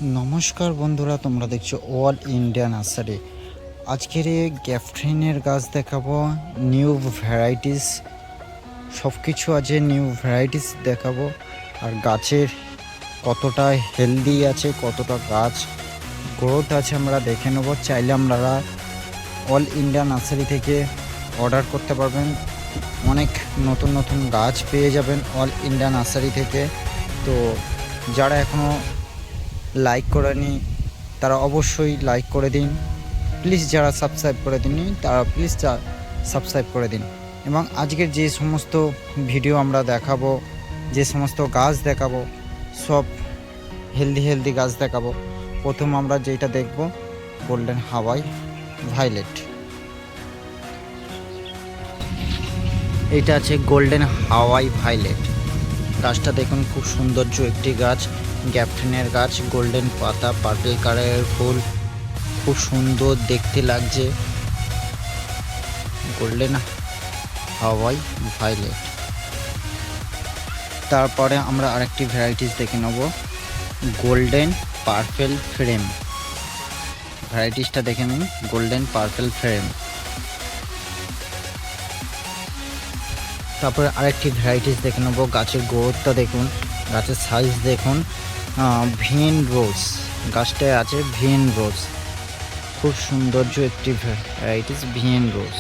নমস্কার বন্ধুরা, তোমরা দেখছো অল ইন্ডিয়া নার্সারি। আজকের এই গ্যাফট্রিনের গাছ দেখাবো, নিউ ভ্যারাইটিস, সব কিছু আছে, নিউ ভ্যারাইটিস দেখাবো। আর গাছের কতটা হেলদি আছে, কতটা গাছ গ্রোথ আছে আমরা দেখে নেবো। চাইলে আপনারা অল ইন্ডিয়া নার্সারি থেকে অর্ডার করতে পারবেন, অনেক নতুন নতুন গাছ পেয়ে যাবেন অল ইন্ডিয়া নার্সারি থেকে। তো যারা এখনও লাইক করেনি তারা অবশ্যই লাইক করে দিন, প্লিজ। যারা সাবস্ক্রাইব করে দিননি তারা প্লিজ সাবস্ক্রাইব করে দিন। এবং আজকের যে সমস্ত ভিডিও আমরা দেখাবো, যে সমস্ত গাছ দেখাবো, সব হেলদি গাছ দেখাবো। প্রথম আমরা যেটা দেখব গোল্ডেন হাওয়াই ভায়োলেট। এটা আছে গোল্ডেন হাওয়াই ভায়োলেট। গাছটা দেখুন, খুব সৌন্দর্য একটি গাছ, গ্যাফট্রিনের গাছ। গোল্ডেন পাতা, পার্পল কালারের ফুল, খুব সুন্দর দেখতে লাগছে। গোল্ডেন হাওয়াই ভায়োলেট। তারপরে আমরা আরেকটি ভ্যারাইটিস দেখে নেব, গোল্ডেন পার্পল ফ্রেম। ভ্যারাইটিসটা দেখে নিন, গোল্ডেন পার্পল ফ্রেম। তারপরে আরেকটি ভ্যারাইটিস দেখে নেব। গাছের গ্রোথটা দেখুন, গাছের সাইজ দেখুন। ভিয়েন রোজ গাছটায় আছে, ভিয়েন রোজ, খুব সৌন্দর্য একটি ভ্যারাইটিস ভিয়েন রোজ।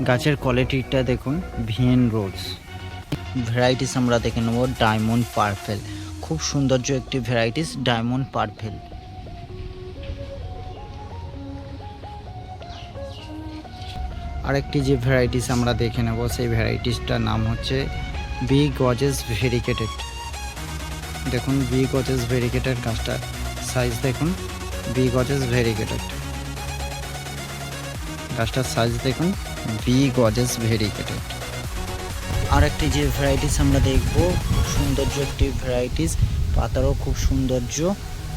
গাছের কোয়ালিটিটা দেখুন, ভিয়েন রোজ। ভ্যারাইটিস আমরা দেখে নেব ডায়মন্ড পার্পল, খুব সৌন্দর্য একটি ভ্যারাইটিস ডায়মন্ড পার্পল। আরেকটি যে ভ্যারাইটিস আমরা দেখে নেব, সেই ভ্যারাইটিসটার নাম হচ্ছে বি গজেস ভেরিকেটেড। দেখুন, বি গজেস ভেরিকেটেড গাছটা সাইজ দেখুন, বি গজেস ভেরিকেটেড গাছটার সাইজ দেখুন, বি গজেস ভেরিকেটেড। আরেকটি যে ভ্যারাইটিস আমরা দেখব, খুব সৌন্দর্য একটি ভ্যারাইটিস, পাতারও খুব সৌন্দর্য,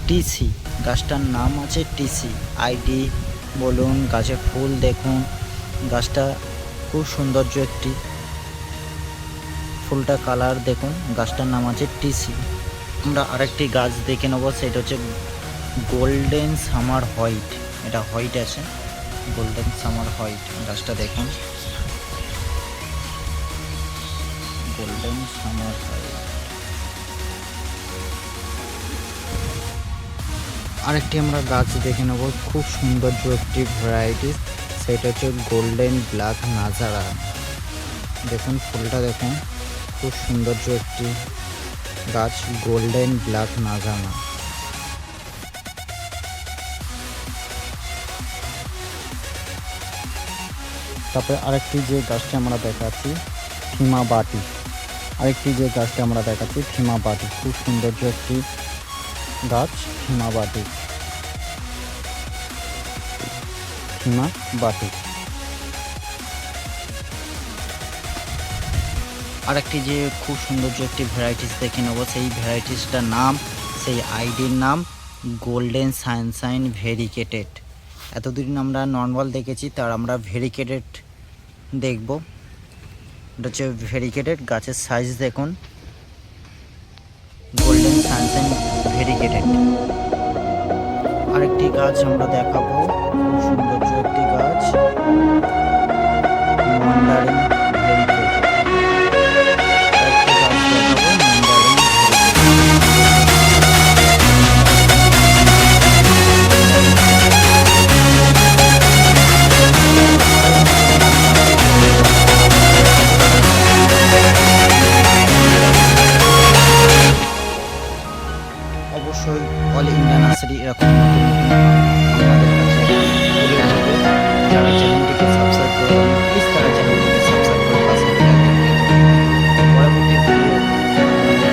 টিসি। গাছটার নাম আছে টিসি। আইডি বলুন, গাছের ফুল দেখুন, গাছটা খুব সৌন্দর্য একটি, ফুলটা কালার দেখুন। গাছটার নাম আছে টিসি। আমরা আরেকটি গাছ দেখে নেবো, সেটা হচ্ছে গোল্ডেন সামার হোয়াইট। এটা হোয়াইট আছে, গোল্ডেন সামার হোয়াইট। গাছটা দেখুন, গোল্ডেন সামার হোয়াইট। আরেকটি আমরা গাছ দেখে নেবো, খুব সৌন্দর্য একটি ভ্যারাইটিস, সেটা হচ্ছে গোল্ডেন ব্ল্যাক নাজারা। দেখুন ফুলটা দেখুন, খুব সৌন্দর্য একটি গাছ, গোল্ডেন ব্ল্যাক নাজারা। তারপরে আরেকটি যে গাছটি আমরা দেখাচ্ছি থিমা বাটি। আরেকটি যে গাছটি আমরা দেখাচ্ছি থিমা বাটি, খুব সৌন্দর্য একটি গাছ, থিমা বাটি, থিমা বাটি। আরেকটি যে খুব সৌন্দর্য একটি ভ্যারাইটিস দেখে নেব, সেই ভ্যারাইটিসটার নাম, সেই আইডির নাম গোল্ডেন সানশাইন ভেরিকেটেড। এতদিন আমরা নর্মাল দেখেছি, তার আমরা ভেরিকেটেড দেখব। এটা হচ্ছে ভেরিকেটেড। গাছের সাইজ দেখুন, গোল্ডেন সানশাইন ভেরিকেটেড। আরেকটি গাছ আমরা দেখাবো, খুব সৌন্দর্য একটি গাছ, মন্দারিন ভেরিকেটেড। অবশ্যই অল ইন্ডিয়া নার্সারি এরকম নতুন নতুন আমাদের কাছে তুলে ধরবে। যারা চ্যানেলটিকে সাবস্ক্রাইব করে প্লিজ তারা চ্যানেলটিকে সাবস্ক্রাইব করে পাশে পরবর্তী ভিডিও আসবে।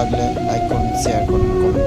লাগলে লাইক করুন, শেয়ার করুন, কমেন্ট